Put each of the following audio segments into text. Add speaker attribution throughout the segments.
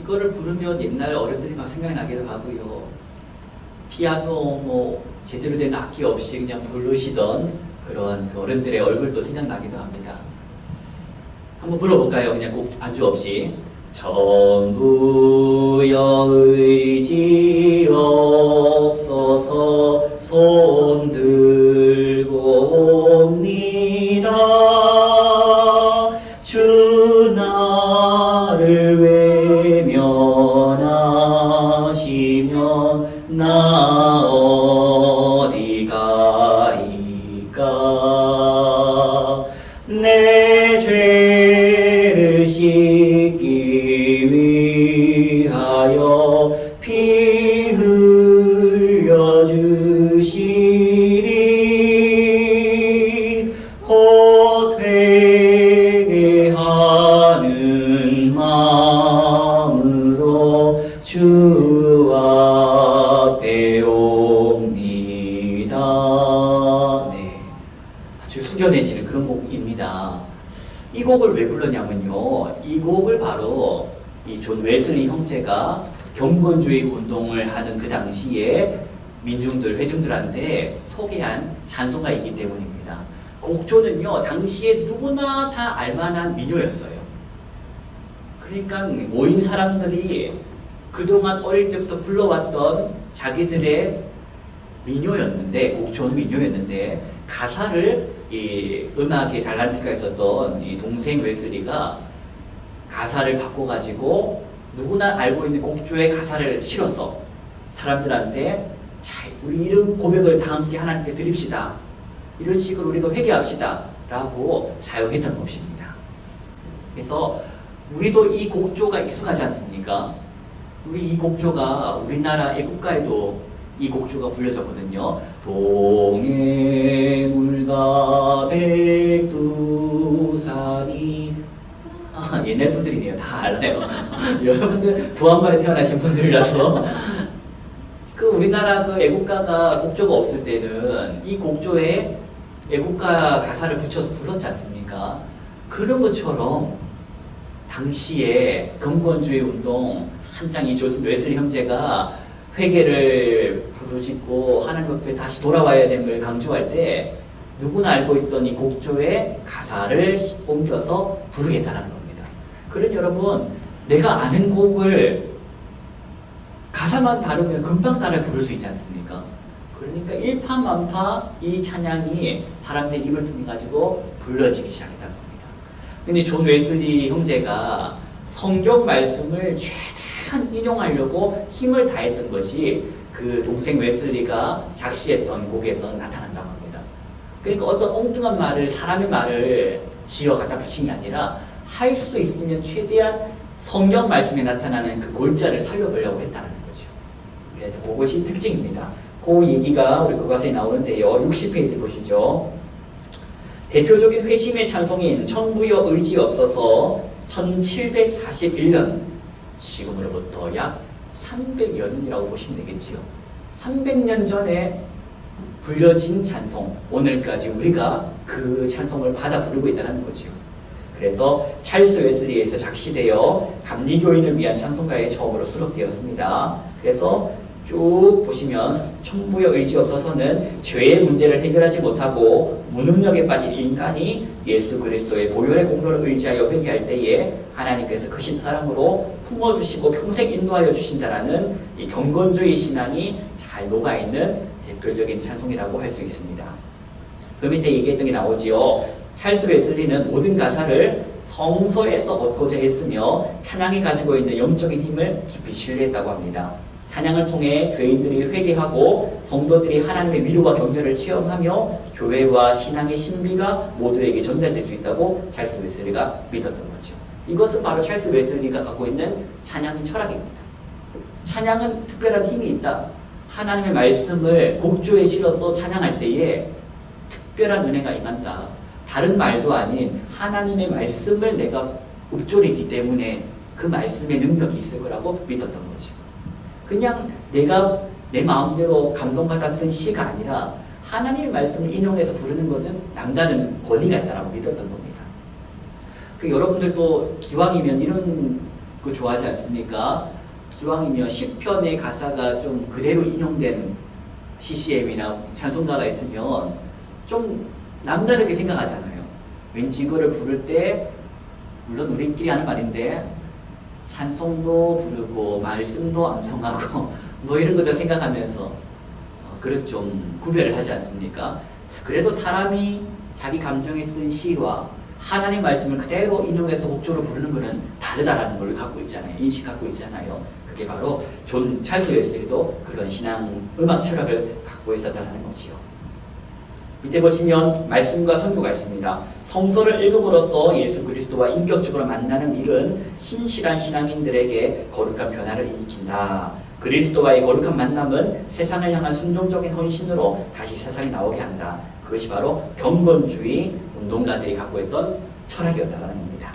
Speaker 1: 이거를 부르면 옛날 어른들이 막 생각나기도 하고요. 피아노 뭐 제대로 된 악기 없이 그냥 부르시던 그런 그 어른들의 얼굴도 생각나기도 합니다. 한번 불러볼까요? 그냥 꼭 반주 없이. 전부여 의지 없어서 손 들고 옵니다. 주 나를 외면하시면 나 어디 가리까. 내 죄를 씻기 위하여 피 흘려 주시리. 곧 회개하는 마음으로 주 앞에 옵니다. 네, 아주 숙연해지는 그런 곡입니다. 이 곡을 왜 불렀냐면요, 이 곡을 바로 이 존 웨슬리 형제가 경건주의 운동을 하는 그 당시에 민중들, 회중들한테 소개한 찬송가이기 때문입니다. 곡조는요, 당시에 누구나 다 알만한 민요였어요. 그러니까 모인 사람들이 그동안 어릴 때부터 불러왔던 자기들의 민요였는데, 곡조는 민요였는데, 가사를 이 음악의 달란트가 있었던 이 동생 웨슬리가 가사를 바꿔가지고 누구나 알고 있는 곡조의 가사를 실어서 사람들한테, 자, 우리 이런 고백을 다 함께 하나님께 드립시다, 이런 식으로 우리가 회개합시다 라고 사용했던 것입니다. 그래서 우리도 이 곡조가 익숙하지 않습니까? 우리 이 곡조가 우리나라 애국가에도 이 곡조가 불려졌거든요. 동해물과 백두산이, 옛날 분들이네요. 다 알아요. 여러분들 구한말에 태어나신 분들이라서 그 우리나라 그 애국가가 곡조가 없을 때는 이 곡조에 애국가 가사를 붙여서 불렀지 않습니까? 그런 것처럼 당시에 경건주의 운동 한창 이 존 웨슬리 형제가 회개를 부르짖고 하나님 앞에 다시 돌아와야 되는 걸 강조할 때 누구나 알고 있던 이 곡조의 가사를 옮겨서 부르겠다는 겁니다. 그러니 여러분, 내가 아는 곡을 가사만 다루면 금방 따라 부를 수 있지 않습니까? 그러니까 일파만파 이 찬양이 사람들의 입을 통해 가지고 불러지기 시작했다는 겁니다. 근데 존 웨슬리 형제가 성경 말씀을 최대한 인용하려고 힘을 다했던 것이 그 동생 웨슬리가 작시했던 곡에서 나타난다고 합니다. 그러니까 어떤 엉뚱한 말을, 사람의 말을 지어 갖다 붙인 게 아니라 할 수 있으면 최대한 성경 말씀에 나타나는 그 골자를 살려보려고 했다는 거죠. 그래서 그것이 특징입니다. 그 얘기가 우리 교과서에 나오는데요. 60페이지 보시죠. 대표적인 회심의 찬송인 천부여 의지 없어서 1741년, 지금으로부터 약 300여 년이라고 보시면 되겠지요. 300년 전에 불려진 찬송, 오늘까지 우리가 그 찬송을 받아 부르고 있다는 거죠. 그래서 찰스 웨슬리에서 작시되어 감리교인을 위한 찬송가에 처음으로 수록되었습니다. 그래서 쭉 보시면 천부여 의지 없어서는 죄의 문제를 해결하지 못하고 무능력에 빠진 인간이 예수 그리스도의 보혈의 공로를 의지하여 회개할 때에 하나님께서 크신 사랑으로 품어주시고 평생 인도하여 주신다라는 이 경건주의 신앙이 잘 녹아있는 대표적인 찬송이라고 할 수 있습니다. 그 밑에 얘기했던 게 나오지요. 찰스 웨슬리는 모든 가사를 성서에서 얻고자 했으며 찬양이 가지고 있는 영적인 힘을 깊이 신뢰했다고 합니다. 찬양을 통해 죄인들이 회개하고 성도들이 하나님의 위로와 격려를 체험하며 교회와 신앙의 신비가 모두에게 전달될 수 있다고 찰스 웨슬리가 믿었던 거죠. 이것은 바로 찰스 웨슬리가 갖고 있는 찬양의 철학입니다. 찬양은 특별한 힘이 있다. 하나님의 말씀을 곡조에 실어서 찬양할 때에 특별한 은혜가 임한다. 다른 말도 아닌 하나님의 말씀을 내가 읊조리기 때문에 그 말씀의 능력이 있을 거라고 믿었던 거죠. 그냥 내가 내 마음대로 감동받아 쓴 시가 아니라 하나님의 말씀을 인용해서 부르는 것은 남다른 권위가 있다고 믿었던 겁니다. 여러분들도 기왕이면 이런 그거 좋아하지 않습니까? 기왕이면 10편의 가사가 좀 그대로 인용된 CCM이나 찬송가가 있으면 좀 남다르게 생각하잖아요. 왠지 이거를 부를 때 물론 우리끼리 하는 말인데 찬송도 부르고 말씀도 암송하고 뭐 이런 것도 생각하면서 그래도 좀 구별을 하지 않습니까? 그래도 사람이 자기 감정에 쓴 시와 하나님 말씀을 그대로 인용해서 곡조로 부르는 것은 다르다라는 걸 갖고 있잖아요. 인식하고 있잖아요. 그게 바로 존 찰스 웨슬리도 그런 신앙 음악 철학을 갖고 있었다는 거지요. 밑에 보시면 말씀과 선교가 있습니다. 성서를 읽음으로써 예수 그리스도와 인격적으로 만나는 일은 신실한 신앙인들에게 거룩한 변화를 일으킨다. 그리스도와의 거룩한 만남은 세상을 향한 순종적인 헌신으로 다시 세상에 나오게 한다. 그것이 바로 경건주의 운동가들이 갖고 있던 철학이었다는 겁니다.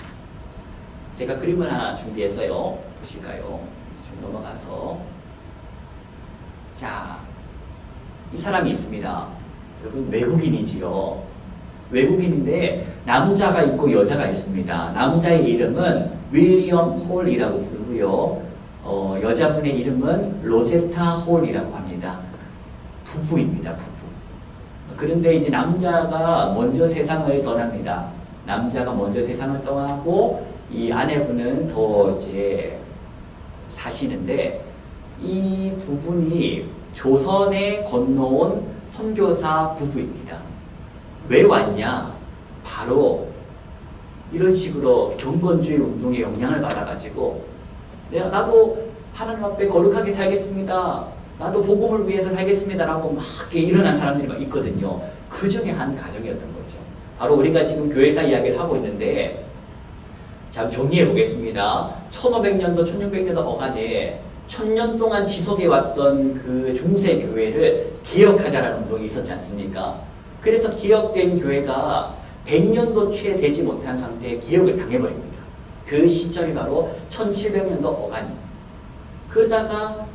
Speaker 1: 제가 그림을 하나 준비했어요. 보실까요? 좀 넘어가서. 자, 이 사람이 있습니다. 여러분 외국인이지요. 외국인인데 남자가 있고 여자가 있습니다. 남자의 이름은 윌리엄 홀이라고 부르고요. 여자분의 이름은 로제타 홀이라고 합니다. 부부입니다. 부부. 그런데 이제 남자가 먼저 세상을 떠납니다. 남자가 먼저 세상을 떠나고 이 아내분은 더 이제 사시는데 이 두 분이 조선에 건너온 선교사 부부입니다. 왜 왔냐? 바로 이런 식으로 경건주의 운동의 영향을 받아가지고 나도 하나님 앞에 거룩하게 살겠습니다. 나도 복음을 위해서 살겠습니다라고 막 이렇게 일어난 사람들이 막 있거든요. 그 중에 한 가정이었던 거죠. 바로 우리가 지금 교회사 이야기를 하고 있는데 자, 정리해 보겠습니다. 1500년도, 1600년도 어간에 1000년 동안 지속해왔던 그 중세 교회를 개혁하자라는 운동이 있었지 않습니까? 그래서 개혁된 교회가 100년도 채 되지 못한 상태에 개혁을 당해버립니다. 그 시점이 바로 1700년도 어간이. 그러다가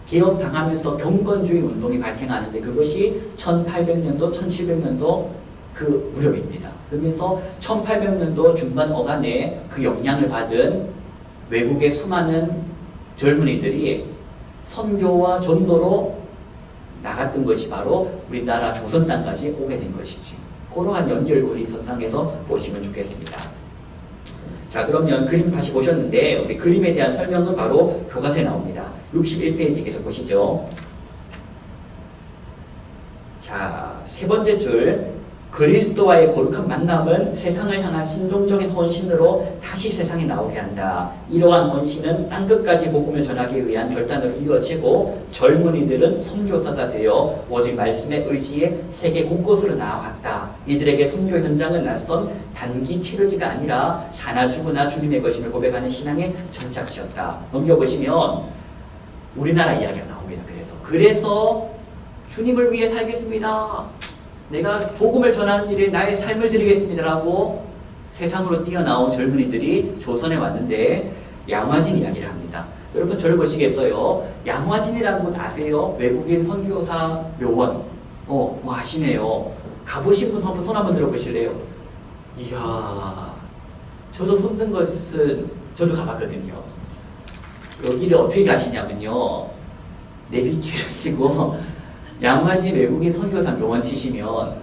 Speaker 1: 개혁당하면서 경건주의 운동이 발생하는데 그것이 1800년도, 1700년도 그 무렵입니다. 그러면서 1800년도 중반 어간에 그 영향을 받은 외국의 수많은 젊은이들이 선교와 전도로 나갔던 것이 바로 우리나라 조선 땅까지 오게 된 것이지. 그러한 연결고리 선상에서 보시면 좋겠습니다. 자, 그러면 그림 다시 보셨는데 우리 그림에 대한 설명은 바로 교과서에 나옵니다. 61페이지 계속 보시죠. 자, 세 번째 줄. 그리스도와의 거룩한 만남은 세상을 향한 순종적인 헌신으로 다시 세상에 나오게 한다. 이러한 헌신은 땅끝까지 복음을 전하기 위한 결단으로 이루어지고 젊은이들은 선교사가 되어 오직 말씀의 의지에 세계 곳곳으로 나아갔다. 이들에게 선교 현장은 낯선 단기 치료지가 아니라 사나 죽으나 주님의 것임을 고백하는 신앙의 정착지였다. 넘겨보시면 우리나라 이야기가 나옵니다. 그래서 주님을 위해 살겠습니다. 내가 복음을 전하는 일에 나의 삶을 드리겠습니다라고 세상으로 뛰어나온 젊은이들이 조선에 왔는데 양화진 이야기를 합니다. 여러분 저를 보시겠어요? 양화진이라는 곳 아세요? 외국인 선교사 묘원. 뭐 아시네요. 가보신 분 한번 손 한번 들어보실래요? 이야, 저도 손든 것은 저도 가봤거든요. 여기를 어떻게 가시냐면요, 내비키를 치고 양화진 외국인 선교사 묘원 치시면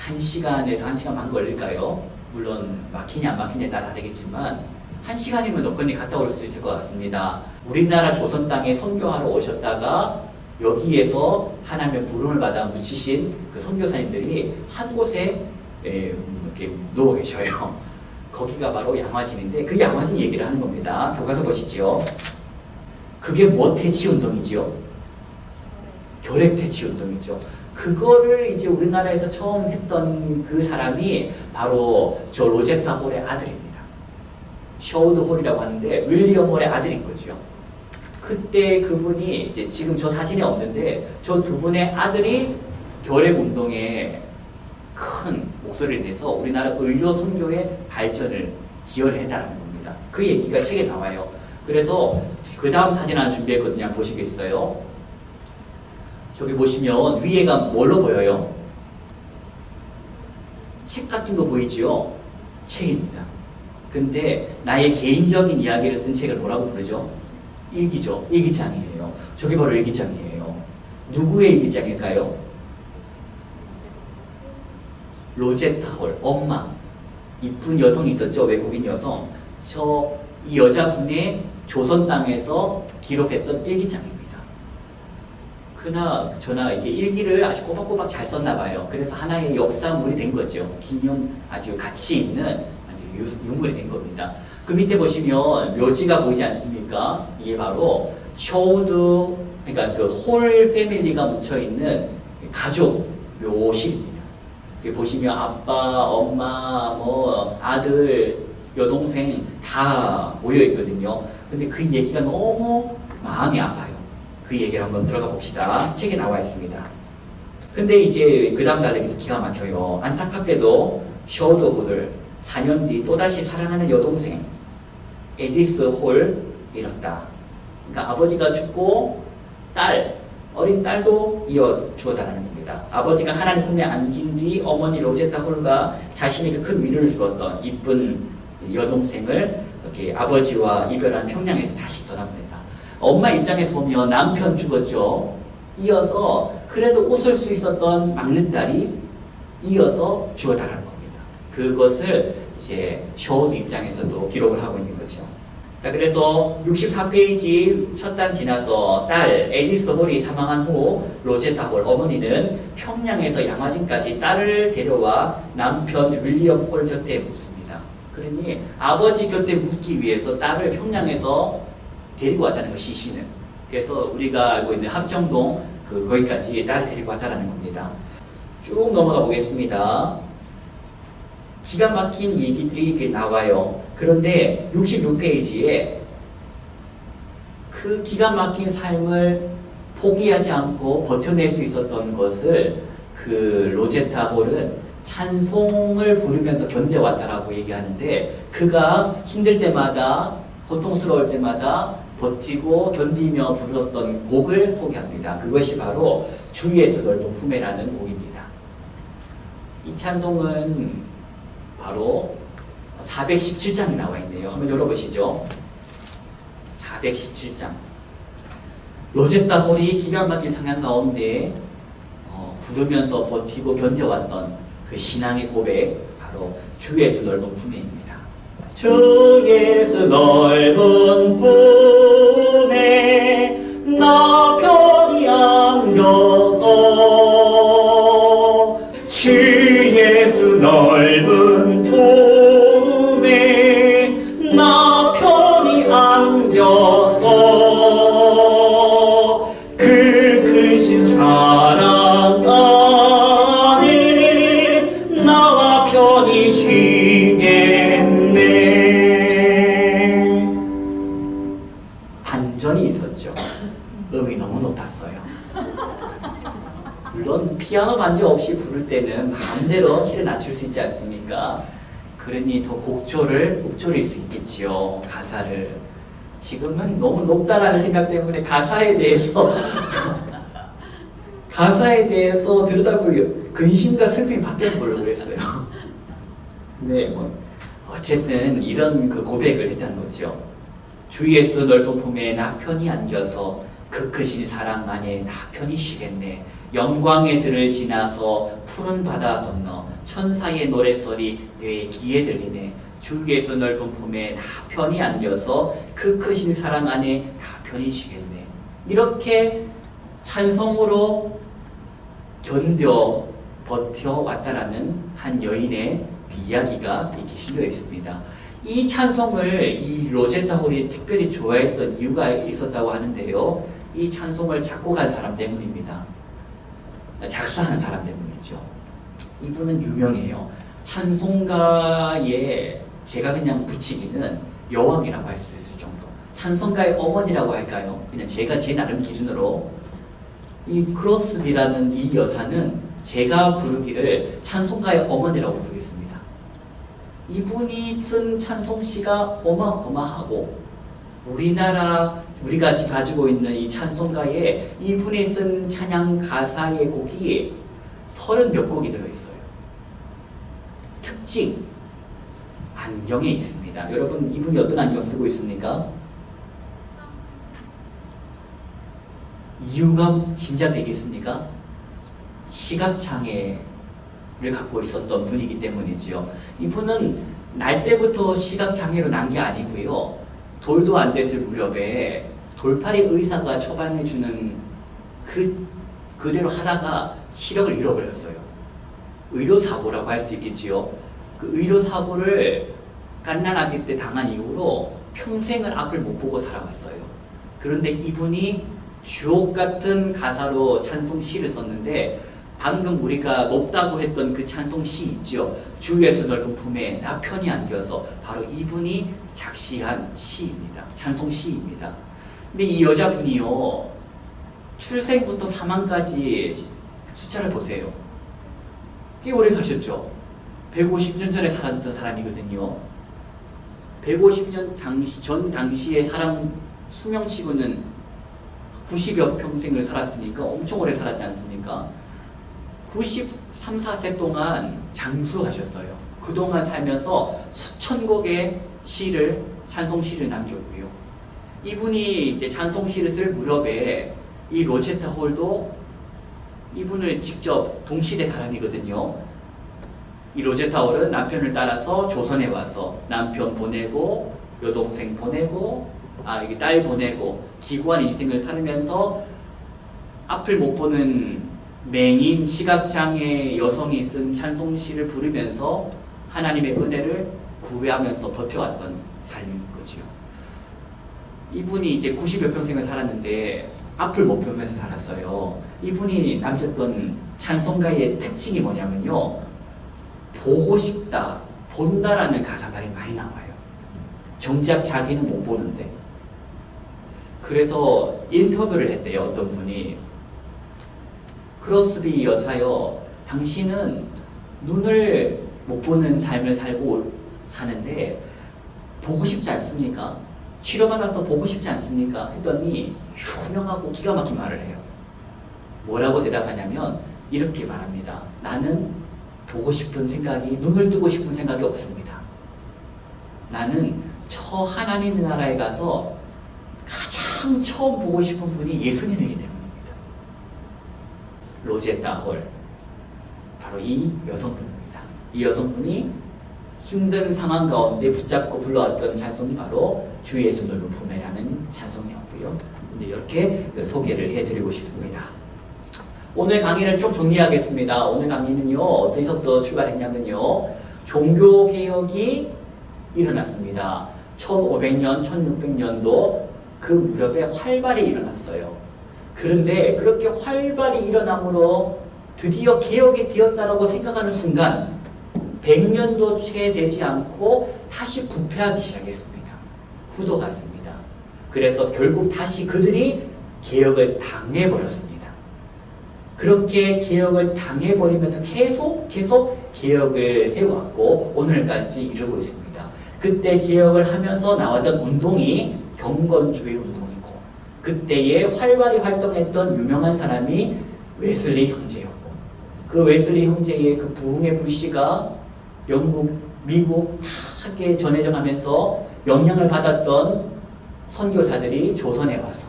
Speaker 1: 1시간에서 1시간 반 걸릴까요? 물론 막히냐 안 막히냐에 따라 다르겠지만 1시간이면 너끈히 갔다 올 수 있을 것 같습니다. 우리나라 조선 땅에 선교하러 오셨다가 여기에서 하나님의 부름을 받아 묻히신 그 선교사님들이 한 곳에 이렇게 누워 계셔요. 거기가 바로 양화진인데 그 양화진 얘기를 하는 겁니다. 교과서 보시죠. 그게 뭐 퇴치운동이지요? 결핵퇴치운동이죠. 그거를 이제 우리나라에서 처음 했던 그 사람이 바로 저 로제타 홀의 아들입니다. 셔우드 홀이라고 하는데 윌리엄 홀의 아들인 거죠. 그때 그분이 이제 지금 저 사진에 없는데 저 두 분의 아들이 결핵운동에 큰 목소리를 내서 우리나라 의료 선교의 발전을 기여를 했다는 겁니다. 그 얘기가 책에 나와요. 그래서 그 다음 사진 하나 준비했거든요. 한번 보시겠어요? 저기 보시면 위에가 뭘로 보여요? 책 같은 거 보이지요? 책입니다. 근데 나의 개인적인 이야기를 쓴 책을 뭐라고 부르죠? 일기죠. 일기장이에요. 저게 바로 일기장이에요. 누구의 일기장일까요? 로제타 홀, 엄마. 이쁜 여성이 있었죠. 외국인 여성. 이 여자분의 조선 땅에서 기록했던 일기장입니다. 그나 저나 이게 일기를 아주 꼬박꼬박 잘 썼나 봐요. 그래서 하나의 역사물이 된 거죠. 기념 아주 가치 있는 아주 유물이 된 겁니다. 그 밑에 보시면 묘지가 보이지 않습니까? 이게 바로 쇼드, 그러니까 그 홀 패밀리가 묻혀 있는 가족 묘실입니다. 보시면 아빠, 엄마, 뭐 아들, 여동생 다 모여 있거든요. 근데 그 얘기가 너무 마음이 아파요. 그 얘기를 한번 들어가 봅시다. 책에 나와 있습니다. 근데 이제 그 다음 달래기도 기가 막혀요. 안타깝게도 쇼드 홀을 4년 뒤 또다시 사랑하는 여동생 에디스 홀 잃었다. 그러니까 아버지가 죽고 어린 딸도 이어 주어달라는 겁니다. 아버지가 하나님 품에 안긴 뒤 어머니 로제타 홀과 자신에게 큰 위로를 주었던 이쁜 여동생을 이렇게 아버지와 이별한 평양에서 다시 떠납니다. 엄마 입장에서 보면 남편 죽었죠. 이어서 그래도 웃을 수 있었던 막내딸이 이어서 죽어달라는 겁니다. 그것을 이제 쇼드 입장에서도 기록을 하고 있는 거죠. 자, 그래서 64페이지 첫 단 지나서 딸 에디스 홀이 사망한 후 로제타 홀 어머니는 평양에서 양화진까지 딸을 데려와 남편 윌리엄 홀 곁에 묻습니다. 그러니 아버지 곁에 묻기 위해서 딸을 평양에서 데리고 왔다는 거, 시신을. 그래서 우리가 알고 있는 합정동 거기까지 딸을 데리고 왔다는 겁니다. 쭉 넘어가 보겠습니다. 기가 막힌 얘기들이 이렇게 나와요. 그런데 66페이지에 그 기가 막힌 삶을 포기하지 않고 버텨낼 수 있었던 것을 그 로제타 홀은 찬송을 부르면서 견뎌왔다라고 얘기하는데, 그가 힘들 때마다 고통스러울 때마다 버티고 견디며 부르던 곡을 소개합니다. 그것이 바로 주 예수 넓은 품에라는 곡입니다. 이 찬송은 바로 417장이 나와 있네요. 한번 열어보시죠. 417장. 로제타 홀이 기가 막힌 상황 가운데 부르면서 버티고 견뎌왔던 그 신앙의 고백, 바로 주 예수 넓은 품에입니다. 주 예수 넓은 품에 나 편히 안겨서, 주 예수 넓은 품에 나 편히 안겨서 그 크신 사랑 안에 나와 편히 쉬겠네. 반전이 있었죠. 음이 너무 높았어요. 물론 피아노 반주 없이 부를 때는 마음대로 키를 낮출 수 있지 않습니까? 그러니 더 읊조릴 수 있겠지요, 가사를. 지금은 너무 높다라는 생각 때문에 가사에 대해서 들여다보고 근심과 슬픔이 바뀌어서 부르려고 그랬어요. 네, 어쨌든 이런 그 고백을 했다는 거죠. 주 예수 넓은 품에 나 편히 안겨서 그 크신 사랑 안에 나 편히 쉬겠네. 영광의 들을 지나서 푸른 바다 건너 천사의 노랫소리 내 귀에 들리네. 주 예수 넓은 품에 나 편히 안겨서 그 크신 사랑 안에 나 편히 쉬겠네. 이렇게 찬송으로 버텨왔다라는 한 여인의 이야기가 이렇게 실려 있습니다. 이 찬송을 이 로제타 홀이 특별히 좋아했던 이유가 있었다고 하는데요. 이 찬송을 작곡한 사람 때문입니다. 작사한 사람 때문이죠. 이분은 유명해요. 찬송가에 제가 그냥 붙이기는 여왕이라고 할 수 있을 정도. 찬송가의 어머니라고 할까요? 그냥 제가 제 나름 기준으로 이 크로스비라는 이 여사는 제가 부르기를 찬송가의 어머니라고 부르겠습니다. 이분이 쓴 찬송시가 어마어마하고, 우리가 지금 가지고 있는 이 찬송가에 이분이 쓴 찬양 가사의 곡이 30몇 곡이 들어있어요. 특징, 안경에 있습니다. 있습니다. 여러분 이분이 어떤 안경 쓰고 있습니까? 이유가 짐작되겠습니까? 시각장애를 갖고 있었던 분이기 때문이죠. 이분은 날 때부터 시각장애로 난 게 아니고요. 돌도 안 됐을 무렵에 돌팔이 의사가 처방해주는 그대로 하다가 시력을 잃어버렸어요. 의료사고라고 할 수 있겠지요. 그 의료사고를 갓난아기 때 당한 이후로 평생을 앞을 못 보고 살아왔어요. 그런데 이분이 주옥 같은 가사로 찬송시를 썼는데 방금 우리가 높다고 했던 그 찬송시 있죠. 주에서 넓은 품에 나 편히 안겨서 바로 이분이 작시한 시입니다. 찬송시입니다. 근데 이 여자분이요. 출생부터 사망까지 숫자를 보세요. 꽤 오래 사셨죠. 150년 전에 살았던 사람이거든요. 150년 전 당시의 사람 수명치고는 90여 평생을 살았으니까 엄청 오래 살았지 않습니까? 93, 4세 동안 장수하셨어요. 그동안 살면서 수천 곡의 시를, 찬송시를 남겼고요. 이분이 이제 찬송시를 쓸 무렵에 이 로제타 홀도 이분을 직접 동시대 사람이거든요. 이 로제타 홀은 남편을 따라서 조선에 와서 남편 보내고 여동생 보내고 이게 딸 보내고 기구한 인생을 살면서 앞을 못 보는 맹인 시각장애 여성이 쓴 찬송시를 부르면서 하나님의 은혜를 구해하면서 버텨왔던 삶인 거지요. 이분이 이제 90여 평생을 살았는데 앞을 못 보면서 살았어요. 이분이 남겼던 찬송가의 특징이 뭐냐면요. 보고 싶다, 본다라는 가사말이 많이 나와요. 정작 자기는 못 보는데. 그래서 인터뷰를 했대요. 어떤 분이. 크로스비 여사여, 당신은 눈을 못 보는 삶을 살고 사는데 보고 싶지 않습니까? 치료받아서 보고 싶지 않습니까? 했더니 유명하고 기가 막힌 말을 해요. 뭐라고 대답하냐면 이렇게 말합니다. 나는 보고 싶은 생각이, 눈을 뜨고 싶은 생각이 없습니다. 나는 저 하나님의 나라에 가서 가장 처음 보고 싶은 분이 예수님이기 때문입니다. 로제타 홀, 바로 이 여성분입니다. 이 여성분이 힘든 상황 가운데 붙잡고 불러왔던 찬송이 바로 주 예수 넓은 품에라는 찬송이었고요. 근데 이렇게 소개를 해드리고 싶습니다. 오늘 강의를 좀 정리하겠습니다. 오늘 강의는요, 어디서부터 출발했냐면요, 종교개혁이 일어났습니다. 1500년, 1600년도 그 무렵에 활발히 일어났어요. 그런데 그렇게 활발히 일어남으로 드디어 개혁이 되었다고 생각하는 순간 100년도 채 되지 않고 다시 부패하기 시작했습니다. 굳어갔습니다. 그래서 결국 다시 그들이 개혁을 당해버렸습니다. 그렇게 개혁을 당해버리면서 계속 개혁을 해왔고 오늘까지 이르고 있습니다. 그때 개혁을 하면서 나왔던 운동이 경건주의 운동이고 그때에 활발히 활동했던 유명한 사람이 웨슬리 형제였고 그 웨슬리 형제의 그 부흥의 불씨가 영국, 미국 다 전해져 가면서 영향을 받았던 선교사들이 조선에 와서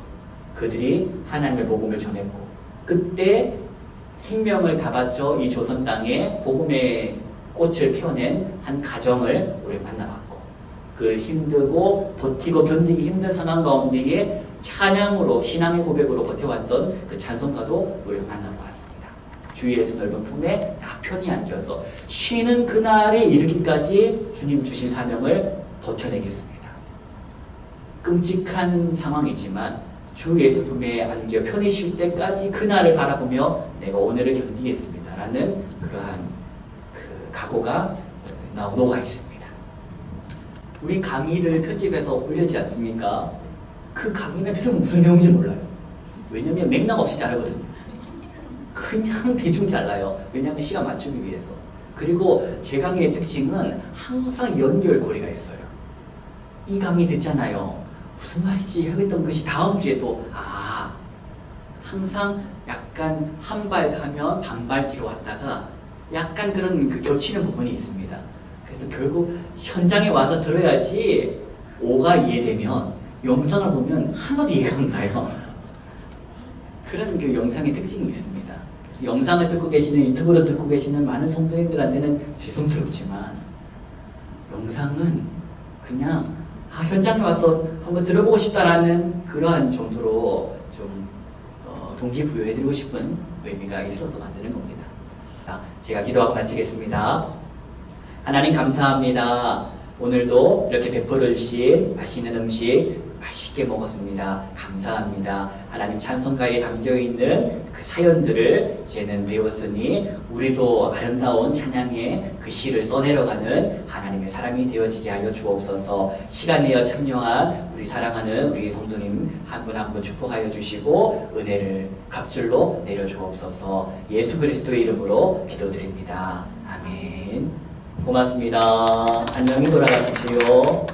Speaker 1: 그들이 하나님의 복음을 전했고 그때 생명을 다 바쳐 이 조선 땅에 복음의 꽃을 피워낸 한 가정을 우리 만나봤고 그 힘들고 버티고 견디기 힘든 상황 가운데에 찬양으로 신앙의 고백으로 버텨왔던 그 찬송가도 우리가 만나보았습니다. 주 예수 넓은 품에 나 편히 안겨서 쉬는 그날에 이르기까지 주님 주신 사명을 버텨내겠습니다. 끔찍한 상황이지만 주 예수 품에 안겨 편히 쉴 때까지 그날을 바라보며 내가 오늘을 견디겠습니다. 라는 그러한 그 각오가 녹아 있습니다. 우리 강의를 편집해서 올렸지 않습니까? 그 강의는 들으면 무슨 내용인지 몰라요. 왜냐면 맥락 없이 자르거든요. 그냥 대충 잘라요. 왜냐하면 시간 맞추기 위해서. 그리고 제 강의의 특징은 항상 연결고리가 있어요. 이 강의 듣잖아요. 무슨 말이지 하겠던 것이 다음 주에 또 항상 약간 한 발 가면 반발 뒤로 왔다가 약간 그런 그 겹치는 부분이 있습니다. 그래서 결국 현장에 와서 들어야지 오가 이해되면 영상을 보면 하나도 이해가 안 가요. 그런 그 영상의 특징이 있습니다. 그래서 영상을 듣고 계시는, 유튜브로 듣고 계시는 많은 성도님들한테는 죄송스럽지만 영상은 그냥 현장에 와서 한번 들어보고 싶다라는 그러한 정도로 좀 동기부여해드리고 싶은 의미가 있어서 만드는 겁니다. 자, 제가 기도하고 마치겠습니다. 하나님 감사합니다. 오늘도 이렇게 베풀어 주신 맛있는 음식 맛있게 먹었습니다. 감사합니다. 하나님 찬송가에 담겨있는 그 사연들을 이제는 배웠으니 우리도 아름다운 찬양의 그 시를 써내려가는 하나님의 사람이 되어지게 하여 주옵소서. 시간 내어 참여한 우리 사랑하는 우리 성도님 한 분 한 분 축복하여 주시고 은혜를 갑절로 내려주옵소서. 예수 그리스도의 이름으로 기도드립니다. 아멘. 고맙습니다. 안녕히 돌아가십시오.